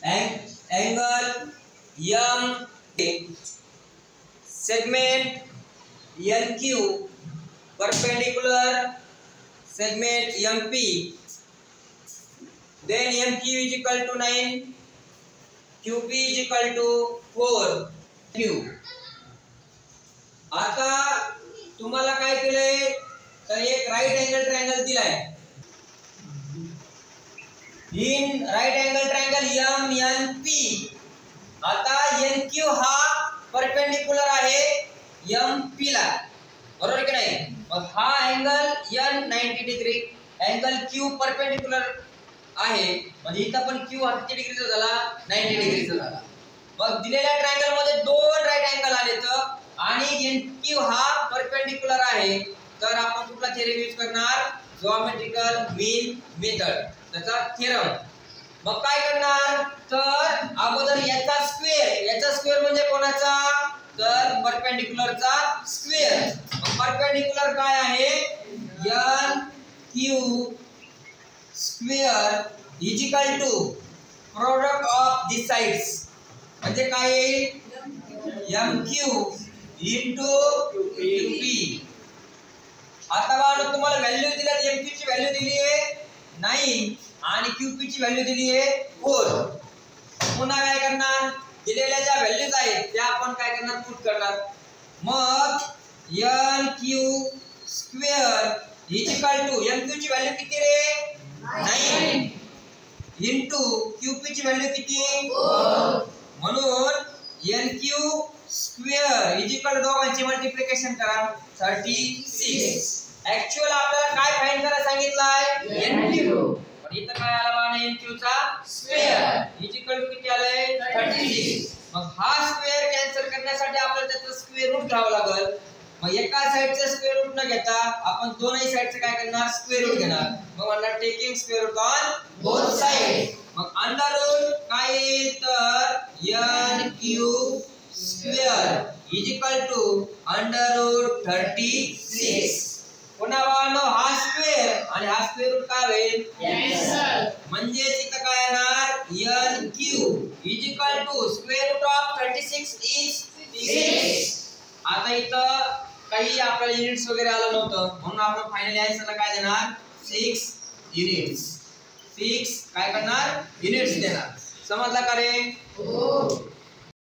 Angle M segment NQ perpendicular segment MP, then MQ is equal to 9, QP is equal to 4 Q. आता तुम्हाला काय केलंय तर एक राइट एंगल ट्रायंगल दिलाय. In right angle triangle MNP. आता NQ हा परपेंडिकुलर आहे MP ला, बरोबर की नाही. मग हा angle N 90 degree, angle Q perpendicular आहे, म्हणजे इथं पण Q 80 डिग्रीचा झाला, 90 डिग्रीचा झाला. मग दिलेल्या ट्रायंगल मध्ये दोन राइट एंगल आले तर आणि NQ हा परपेंडिकुलर आहे, तर आपण कुठला थेरम यूज करणार, जिओमेट्रिकल मीन मेथड, त्याचा थेरम. मग काय करणार तर अगोदर याचा स्क्वेअर म्हणजे कोणाचा तर परपेंडिकुलरचा स्क्वेअर. परपेंडिकुलर काय आहे NQ square is equal to product of the sides, म्हणजे काय येईल MQ into QP. आता बाळा तुम्हाला व्हॅल्यू दिल्यात, MQ ची व्हॅल्यू दिली आहे 9 आणि QP ची व्हॅल्यू दिली आहे 4. पुन्हा काय करणार, दिलेल्या ज्या व्हॅल्यूज आहेत त्या आपण काय करणार पुट करणार. मग NQ square is equal to MQ ची व्हॅल्यू किती रे 9 into QP ची व्हॅल्यू किती 4. म्हणून NQ square is equal to दोघांची मल्टिप्लिकेशन करा 36. ऍक्च्युअल आपल्याला काय फाइंड करायला सांगितलंय NQ, पण इथं काय आला बाळा NQ चा स्क्वेअर इज इक्वल टू किती आलंय 36. मग हा स्क्वेअर कॅन्सल करण्यासाठी आपल्याला त्याचा स्क्वेअर रूट घ्यावा लागेल. मग एका साइडचा स्क्वेअर रूट न घेता आपण दोन्ही साइडचे काय करणार स्क्वेअर रूट घेणार. मग म्हणणार taking square root on both side. मग अंडर रूट काय येईल तर NQ square is equal to under root 36. पुन्हा बाळांनो हा स्क्वेअर आणि हा स्क्वेअर रूट काय होईल कॅन्सल, म्हणजे इथं काय येणार NQ is equal to square root of 36 is 6. आता इथं काही आपल्याला युनिट्स वगैरे आलं नव्हतं, म्हणून आपण फायनली आन्सरला काय देणार 6 युनिट्स. 6 काय करणार युनिट्स देणार. समजला का रे? हो.